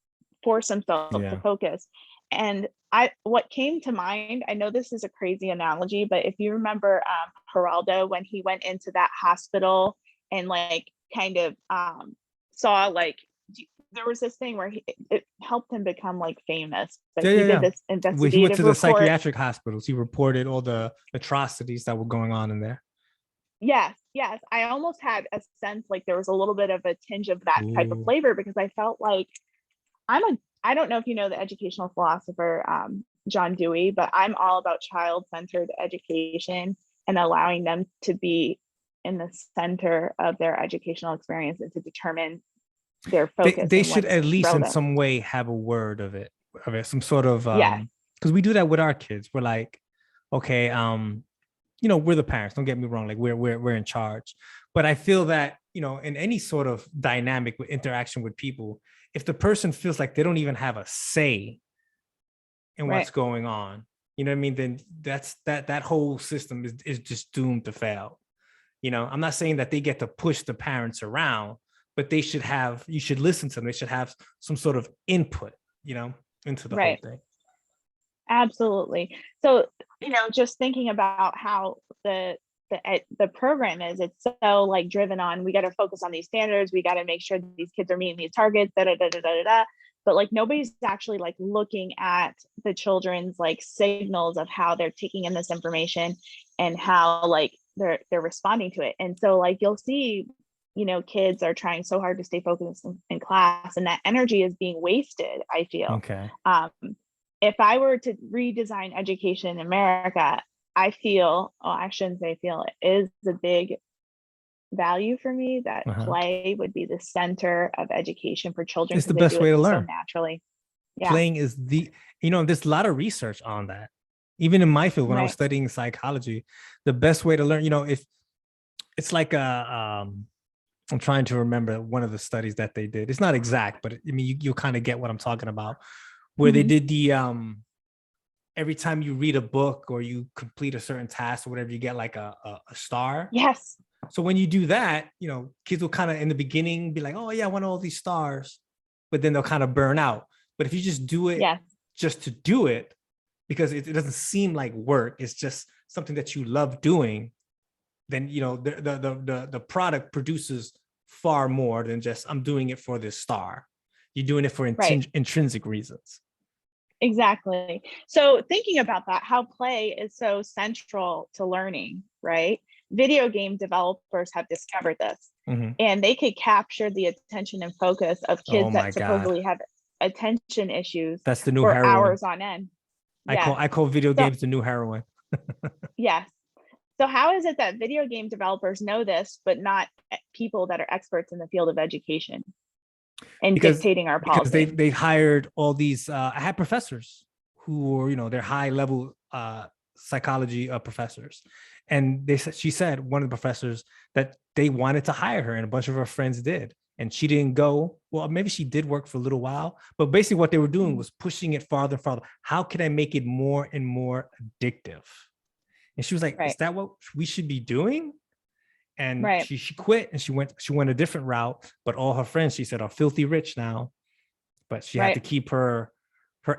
force themselves to Yeah. focus. And what came to mind, I know this is a crazy analogy, but if you remember Geraldo, when he went into that hospital and like kind of saw like, there was this thing where it helped him become like famous, but Yeah, he yeah, did yeah. this When he went investigative to the report. psychiatric hospitals, he reported all the atrocities that were going on in there. Yes, yes. I almost had a sense like there was a little bit of a tinge of that type of Ooh. flavor, because I felt like I don't know if you know the educational philosopher John Dewey, but I'm all about child-centered education and allowing them to be in the center of their educational experience and to determine their focus They and should what's at least in relevant. some way have a word of it, some sort of Yes, because we do that with our kids. We're like, okay, we're the parents, don't get me wrong, like we're in charge. But I feel that, in any sort of dynamic with interaction with people, if the person feels like they don't even have a say in what's right. going on, you know what I mean, then that whole system is just doomed to fail. I'm not saying that they get to push the parents around, but you should listen to them. They should have some sort of input, into the whole Right. thing. Absolutely. So, just thinking about how the program is, it's so like driven on, we got to focus on these standards, we got to make sure that these kids are meeting these targets, da da da da da da. But like nobody's actually like looking at the children's like signals of how they're taking in this information and how like they're responding to it. And so like you'll see, kids are trying so hard to stay focused in class, and that energy is being wasted, I feel. Okay. If I were to redesign education in America, I feel, oh, I shouldn't say feel, it is a big value for me that Uh-huh. play would be the center of education for children It's the because they best do way it to so learn. naturally. Yeah, Playing is there's a lot of research on that. Even in my field, when I was right. studying psychology, the best way to learn, if it's like I'm trying to remember one of the studies that they did. It's not exact, but I mean, you'll kind of get what I'm talking about, where they Mhm. did the every time you read a book or you complete a certain task or whatever, you get like a star. Yes, So when you do that, kids will kind of in the beginning be like, oh yeah, I want all these stars, but then they'll kind of burn out. But if you just do it yes, just to do it, because it doesn't seem like work, it's just something that you love doing, then the product produces far more than just I'm doing it for this star. You're doing it for right. intrinsic reasons. Exactly. So thinking about that, how play is so central to learning, right? Video game developers have discovered this, Mhm. and they could capture the attention and focus of Oh kids my that God, supposedly have attention issues that's the new for heroin. hours on end. I call Yes. I call video So, games the new heroin. yes. So how is it that video game developers know this, but not people that are experts in the field of education and because dictating our because they policy? they hired all these. I had professors who were they're high level psychology professors, and she said one of the professors that they wanted to hire her, and a bunch of her friends did, and she didn't go. Well, maybe she did work for a little while, but basically what they were doing Mhm. was pushing it farther and farther. How can I make it more and more addictive? And she was like, "Is Right, that what we should be doing?" And right, she quit and she went a different route. But all her friends, she said, are filthy rich now. But she had to right. keep her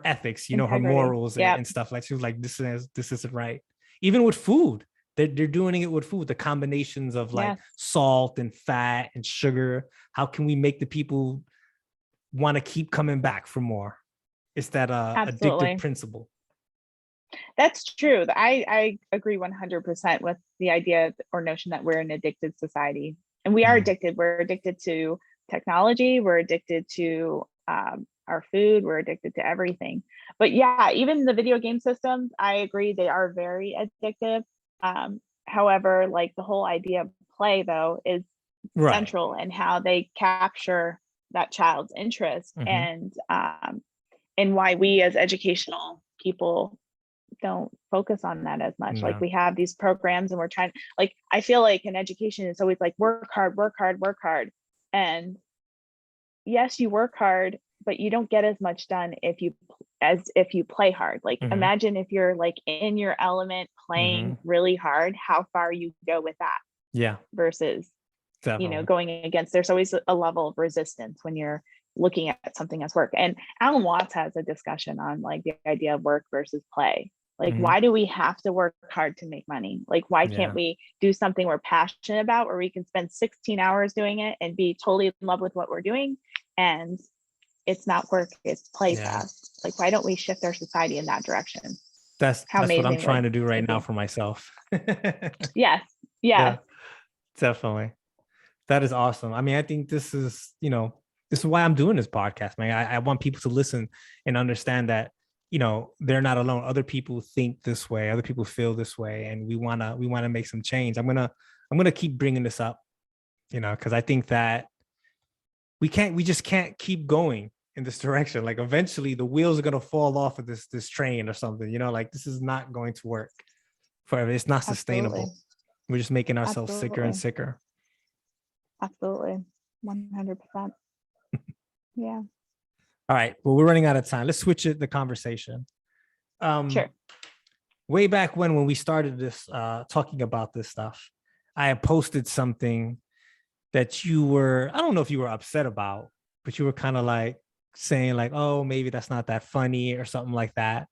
ethics, her Integrity. morals Yep. and stuff. Like she was like, this isn't right. Even with food, they're doing it with food. The combinations of like Yes. salt and fat and sugar. How can we make the people want to keep coming back for more? It's that addictive Absolutely. principle. That's true. I agree 100% with the idea or notion that we're an addicted society. And we are Mhm. addicted. We're addicted to technology. We're addicted to our food. We're addicted to everything. But yeah, even the video game systems, I agree, they are very addictive. However, like the whole idea of play, though, is Right. central in how they capture that child's interest, Mhm. and why we as educational people don't focus on that as much. Like No. we have these programs and we're trying, like, I feel like in education, it's always like work hard, work hard, work hard. And yes, you work hard, but you don't get as much done as if you play hard. Like Mhm. imagine if you're like in your element playing Mhm. really hard, how far you go with that Yeah, versus, definitely. going against, there's always a level of resistance when you're looking at something as work. And Alan Watts has a discussion on like the idea of work versus play. Like, Mhm. why do we have to work hard to make money? Like, why can't Yeah. we do something we're passionate about where we can spend 16 hours doing it and be totally in love with what we're doing? And it's not work, it's play to Yeah. us. Like, why don't we shift our society in that direction? How That's what I'm amazing trying would to do right it now be? for myself. Yes, Yeah, yes, definitely. That is awesome. I mean, I think this is, this is why I'm doing this podcast, man. I want people to listen and understand that, they're not alone. Other people think this way, other people feel this way, and we wanna make some change. I'm gonna keep bringing this up, because I think that we just can't keep going in this direction. Like eventually the wheels are gonna fall off of this train or something, like this is not going to work forever. It's not absolutely, sustainable. We're just making ourselves sicker and absolutely, sicker. absolutely, 100%. Yeah, All right. Well, we're running out of time. Let's switch the conversation. Um, sure. way back when we started this talking about this stuff, I had posted something that I don't know if you were upset about, but you were kind of like saying like, oh, maybe that's not that funny or something like that.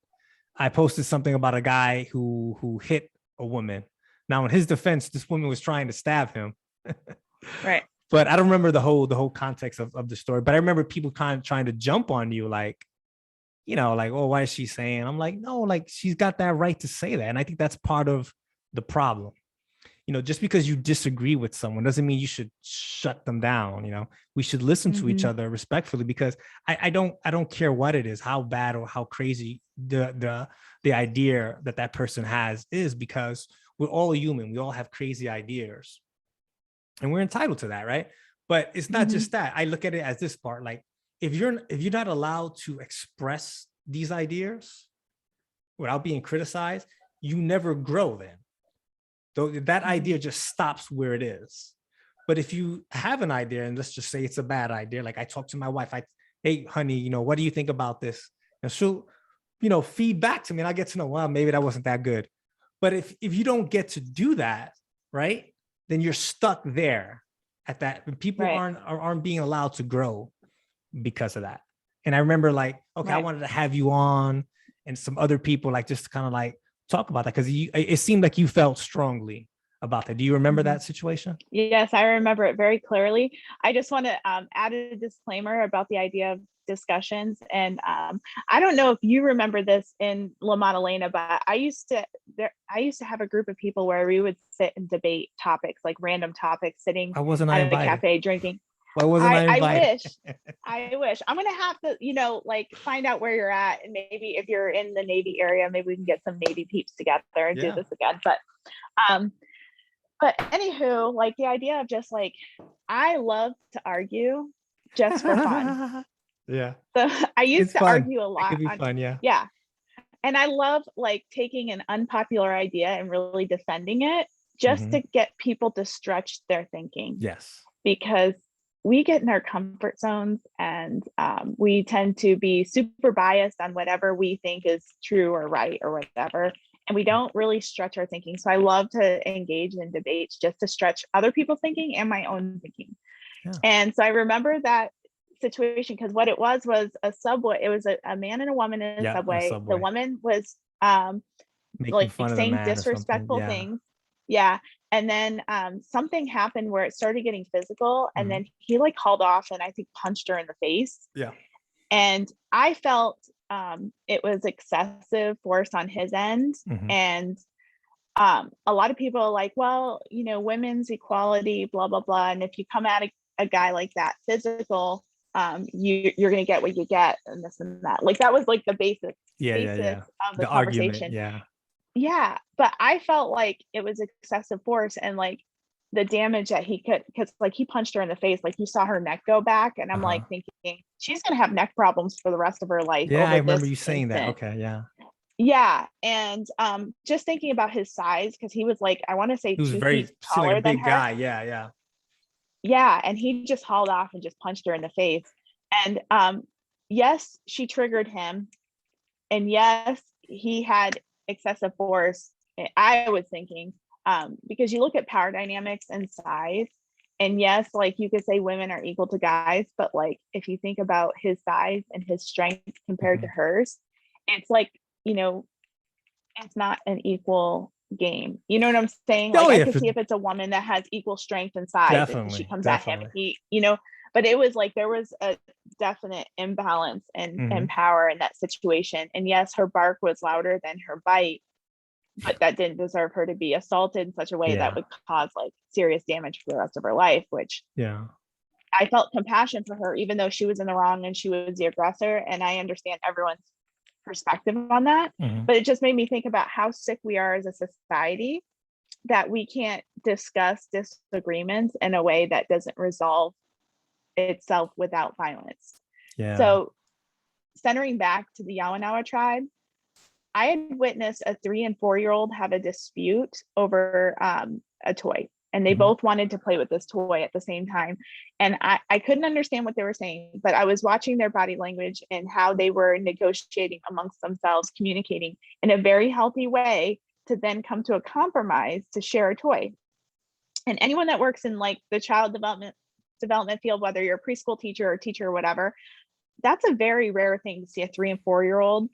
I posted something about a guy who hit a woman. Now, in his defense, this woman was trying to stab him. Right. But I don't remember the whole context of the story. But I remember people kind of trying to jump on you, like, like, oh, why is she saying? I'm like, no, like she's got that right to say that. And I think that's part of the problem. Just because you disagree with someone doesn't mean you should shut them down. We should listen to each Hmm. other respectfully, because I don't care what it is, how bad or how crazy the idea that person has is, because we're all human. We all have crazy ideas and we're entitled to that, right? But it's not Hmm. just that. I look at it as this part, like if you're not allowed to express these ideas without being criticized, you never grow. Then though that Hmm. idea just stops where it is. But if you have an idea, and let's just say it's a bad idea, like I talk to my wife, hey honey, what do you think about this? And she'll feed back to me, and I get to know, well, maybe that wasn't that good. But if you don't get to do that, right, then you're stuck there at that. And people Right. aren't being allowed to grow because of that. And I remember like, okay, I Right. wanted to have you on and some other people, like just kind of like talk about that, because it seemed like you felt strongly about that. Do you remember Hmm. that situation? Yes, I remember it very clearly. I just want to add a disclaimer about the idea of discussions. And I don't know if you remember this in La Maddalena, but I used to have a group of people where we would sit and debate topics, like random topics, sitting Why wasn't I at a invited? cafe drinking. Why wasn't I I invited? wish. I wish. I'm gonna have to, like find out where you're at, and maybe if you're in the Navy area, maybe we can get some Navy peeps together and do Yeah. this again. Um, but anywho, like the idea of just like, I love to argue just for fun. Yeah. So I used It's to fun. argue a It lot could be on, fun. Yeah. yeah. And I love like taking an unpopular idea and really defending it just Hmm. to get people to stretch their thinking, Yes. because we get in our comfort zones, and we tend to be super biased on whatever we think is true or right or whatever. And we don't really stretch our thinking. So I love to engage in debates just to stretch other people's thinking and my own thinking. Yeah. And so I remember that situation, because what it was a subway. It was a man and a woman in a Yeah. In a subway. The subway, woman was making like fun of the saying man or something. disrespectful Yeah. things. Yeah. And then something happened where it started getting physical. And Mhm. then he like hauled off and I think punched her in the face. Yeah. And I felt it was excessive force on his end. Mhm. And a lot of people are like, well, you know, women's equality, blah, blah, blah. And if you come at a guy like that physical, you're going to get what you get and this and that. Like that was like the Yeah, yeah, basis yeah. of the The argument, conversation. yeah. Yeah, but I felt like it was excessive force and like the damage that he could, because like he punched her in the face, like you saw her neck go back, and I'm Uh-huh. like thinking she's gonna have neck problems for the rest of her life Yeah, I over remember this you saying that. incident. Okay, yeah. Yeah, and just thinking about his size, because he was like I want to say He was 2 feet seemed like a taller than big her. guy. Yeah, yeah. Yeah, and he just hauled off and just punched her in the face. And yes, she triggered him, and yes, he had excessive force. I was thinking, because you look at power dynamics and size, and yes, like you could say women are equal to guys, but like if you think about his size and his strength compared to Mhm. hers, it's like, you know, it's not an equal game. You know what I'm saying? Oh Like I yeah, could see if it's a woman that has equal strength and size and she definitely, comes at him and definitely. he, you know, but it was like there was a definite imbalance and Mhm. power in that situation. And yes, her bark was louder than her bite, but that didn't deserve her to be assaulted in such a way that Yeah, would cause like serious damage for the rest of her life, which yeah. I felt compassion for her, even though she was in the wrong and she was the aggressor. And I understand everyone's perspective on that. Mhm. But it just made me think about how sick we are as a society that we can't discuss disagreements in a way that doesn't resolve itself without violence. Yeah. So, centering back to the Yawanawa tribe, I had witnessed a 3 and 4 year old have a dispute over a toy, and they Mhm. both wanted to play with this toy at the same time. And I couldn't understand what they were saying, but I was watching their body language and how they were negotiating amongst themselves, communicating in a very healthy way to then come to a compromise to share a toy. And anyone that works in like the child development field, whether you're a preschool teacher or teacher or whatever, that's a very rare thing to see a 3 and 4 year old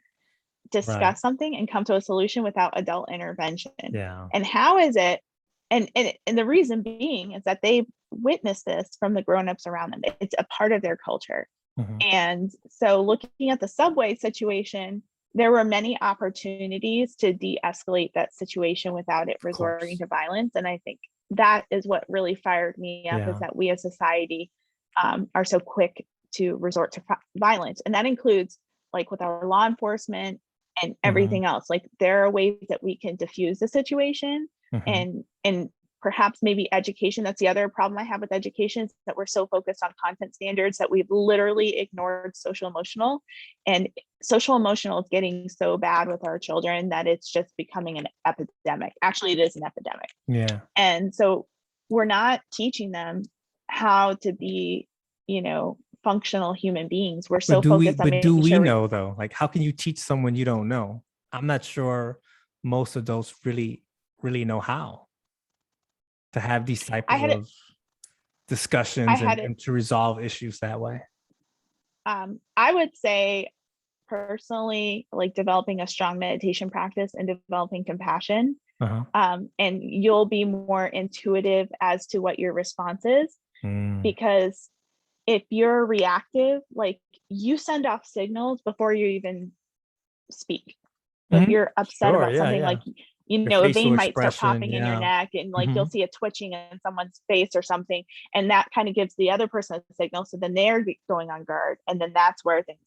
Right. discuss something and come to a solution without adult intervention. Yeah. And how is it? And the reason being is that they witnessed this from the grown-ups around them. It's a part of their culture. Mhm. And so looking at the subway situation, there were many opportunities to de-escalate that situation without it Of resorting course. to violence. And I think that is what really fired me up, is Yeah. that we as society are so quick to resort to violence. And that includes like with our law enforcement and Mhm. everything else. Like there are ways that we can diffuse the situation, Mhm. and perhaps maybe education. That's the other problem I have with education, is that we're so focused on content standards that we've literally ignored social emotional. And social emotional is getting so bad with our children that it's just becoming an epidemic. Actually, it is an epidemic. Yeah. And so we're not teaching them how to be, you know, functional human beings. We're so focused on Do making we sure we, know though? Like how can you teach someone you don't know? I'm not sure most adults really know how to have these types I had it, of I discussions had it, and to resolve issues that way. I would say personally, like developing a strong meditation practice and developing compassion. Uh-huh. And you'll be more intuitive as to what your response is, Mm. because if you're reactive, like you send off signals before you even speak. So if Mhm. you're upset Sure. about Yeah. something, Yeah. like, you Your know, a facial vein might start expression. popping in your Yeah. neck, and like you'll Hmm. see a twitching in someone's face or something. And that kind of gives the other person a signal. So then they're going on guard. And then that's where things.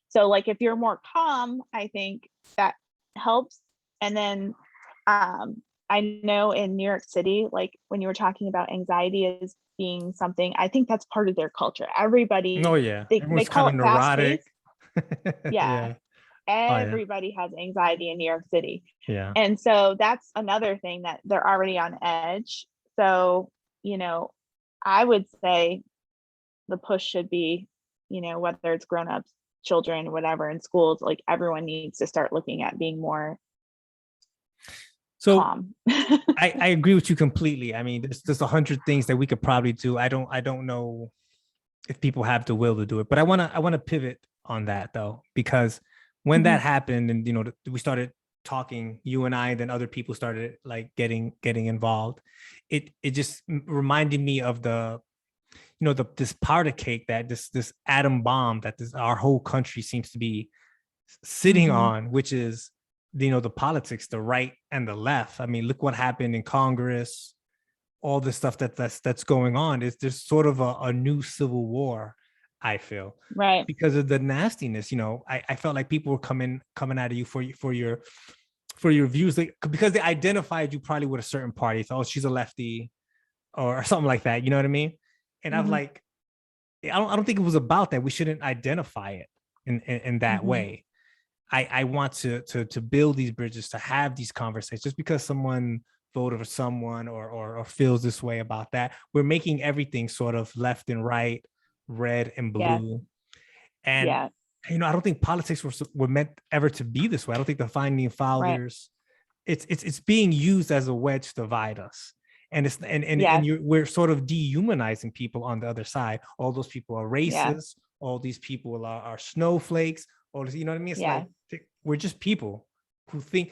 So like if you're more calm, I think that helps. And then I know in New York City, like when you were talking about anxiety as being something, I think that's part of their culture. Oh Everybody, yeah. they Everyone's call kind of it fast neurotic. paced. Yeah, Yeah. Oh yeah. everybody has anxiety in New York City. Yeah. And so that's another thing, that they're already on edge. So, you know, I would say the push should be, you know, whether it's grown-ups, children, whatever, in schools, like everyone needs to start looking at being more So calm. I agree with you completely. I mean, there's 100 things that we could probably do. I don't know if people have the will to do it, but I wanna pivot on that though, because when that Mhm. happened and we started talking, you and I, then other people started like getting involved. It just reminded me of the this powder cake, that this atom bomb that our whole country seems to be sitting Mhm. on, which is, the politics, the right and the left. I mean, look what happened in Congress, all the stuff that's going on. Is there's sort of a new civil war, I feel, Right. because of the nastiness. I felt like people were coming at you for your views, because they identified you probably with a certain party. So, oh, she's a lefty or something like that. You know what I mean? And I've Mhm. like, I don't think it was about that. We shouldn't identify it in that Mhm. way. I want to build these bridges, to have these conversations. Just because someone voted for someone, or feels this way about that, we're making everything sort of left and right, red and Yes. blue. And Yeah. I don't think politics were meant ever to be this way. I don't think the founding Right. fathers, it's being used as a wedge to divide us. And it's and Yes. we're sort of dehumanizing people on the other side. All those people are Yeah. racist. All these people are snowflakes. All this, you know what I mean? It's Yeah. like, we're just people who think,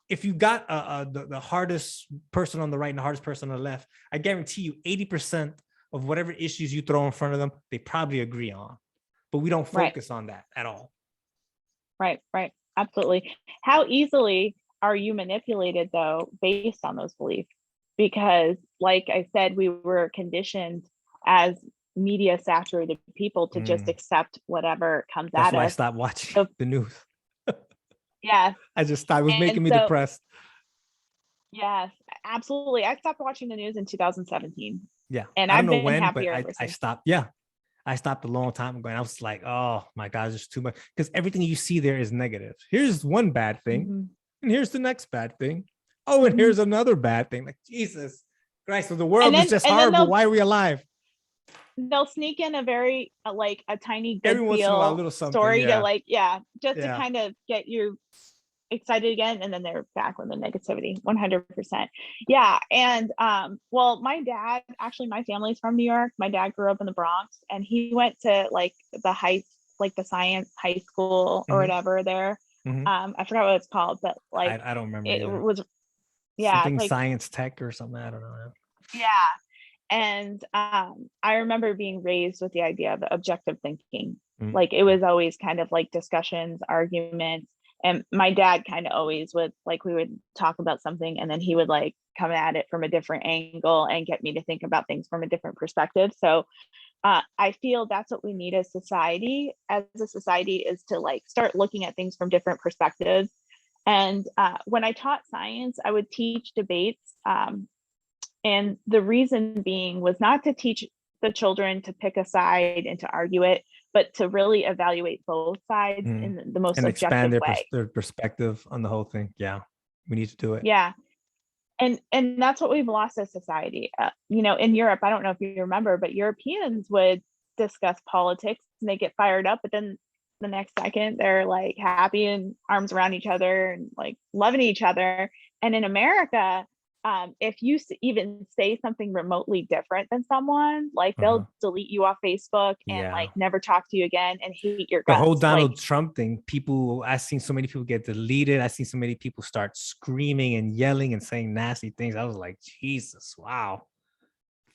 if you got the hardest person on the right and the hardest person on the left, I guarantee you 80% of whatever issues you throw in front of them, they probably agree on. But we don't Right. focus on that at all. Right. Right. Absolutely. How easily are you manipulated though, based on those beliefs? Because, like I said, we were conditioned as media saturated people to just Mm. accept whatever comes That's at why I us. stopped watching So, the news. yes. I just thought it was And making me so, depressed. yes, absolutely. I stopped watching the news in 2017, Yeah. and I don't I've know been when, but happier I, ever I since. stopped. Yeah. I stopped a long time ago, and I was like, oh my God, there's too much. Because everything you see there is negative. Here's one bad thing, Mhm. and here's the next bad thing. Oh, and Mhm. here's another bad thing. Like, Jesus Christ. So the And world is then just and then horrible. they'll Why are we alive? they'll sneak in a very like a tiny Every good once in a while, a feel little something. story to, Yeah. like, yeah, just to Yeah. kind of get you excited again, and then they're back with the negativity. 100%. Yeah. And well, my dad, actually, my family's from New York. My dad grew up in the Bronx, and he went to like the science high school or Hmm. whatever there. Hmm. I forgot what it's called, but like I don't remember it either. was, yeah, Something like, science tech or something. I don't know. yeah. And I remember being raised with the idea of objective thinking. Mm. Like, it was always kind of like discussions, arguments. And my dad kind of always would, like, we would talk about something, and then he would like come at it from a different angle and get me to think about things from a different perspective. So I feel that's what we need as a society, is to like start looking at things from different perspectives. And when I taught science, I would teach debates. And the reason being was not to teach the children to pick a side and to argue it, but to really evaluate both sides Mm. in the most And expand objective way. their perspective on the whole thing. Yeah. We need to do it. Yeah. And that's what we've lost as society. In Europe, I don't know if you remember, but Europeans would discuss politics and they get fired up, but then the next second they're like happy and arms around each other and like loving each other. And in America, if you even say something remotely different than someone, like, Uh-huh. they'll delete you off Facebook and Yeah. like never talk to you again and hate your The whole guts. Like, Donald Trump thing, I've seen so many people get deleted. I've seen so many people start screaming and yelling and saying nasty things. I was like, Jesus, wow.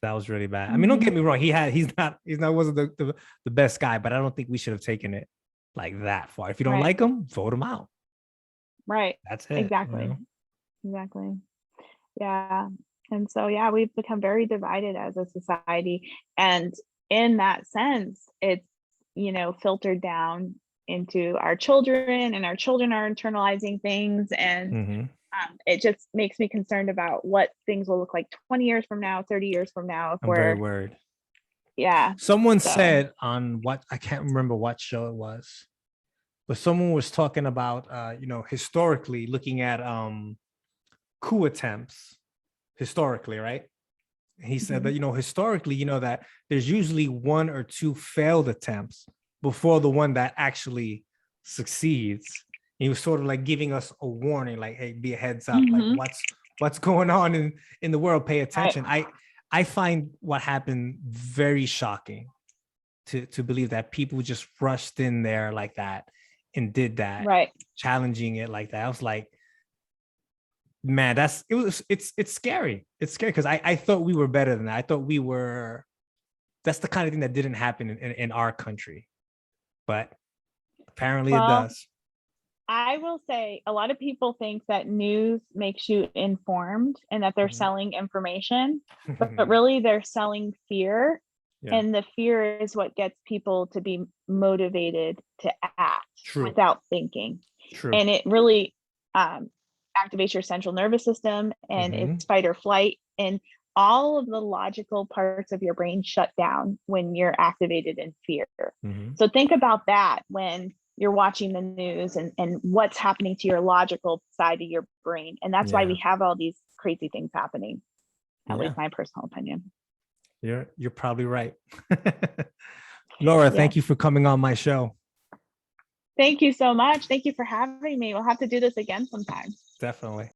That was really bad. I mean, don't mhm, get me wrong. Wasn't the best guy, but I don't think we should have taken it like that far. If you don't right, like him, vote him out. right, That's it. exactly, exactly. Yeah. And so, yeah, we've become very divided as a society. And in that sense, it's, filtered down into our children, and our children are internalizing things. And Hmm. it just makes me concerned about what things will look like 20 years from now, 30 years from now, if I'm very we're, worried. yeah. Someone So, said on what, I can't remember what show it was, but someone was talking about historically looking at coup attempts historically, right? He said that mhm, historically, that there's usually one or two failed attempts before the one that actually succeeds. He was sort of like giving us a warning, like, hey, be a heads up, like mhm, what's going on in the world, pay right, attention. I find what happened very shocking, to believe that people just rushed in there like that and did that, right. challenging it like that. I was like, man, it's scary. It's scary because I thought we were better than that. I thought we were, that's the kind of thing that didn't happen in our country, but apparently it Well, does. I will say a lot of people think that news makes you informed and that they're Mhm. selling information, but really they're selling fear. Yeah, And the fear is what gets people to be motivated to act true, without thinking. true. And it really activates your central nervous system, and Mhm, it's fight or flight. And all of the logical parts of your brain shut down when you're activated in fear. mhm. So think about that when you're watching the news and what's happening to your logical side of your brain. And that's why Yeah, we have all these crazy things happening, at yeah, least my personal opinion. you're probably right. Laura, Yes. thank you for coming on my show. Thank you so much. Thank you for having me. We'll have to do this again sometime. Definitely.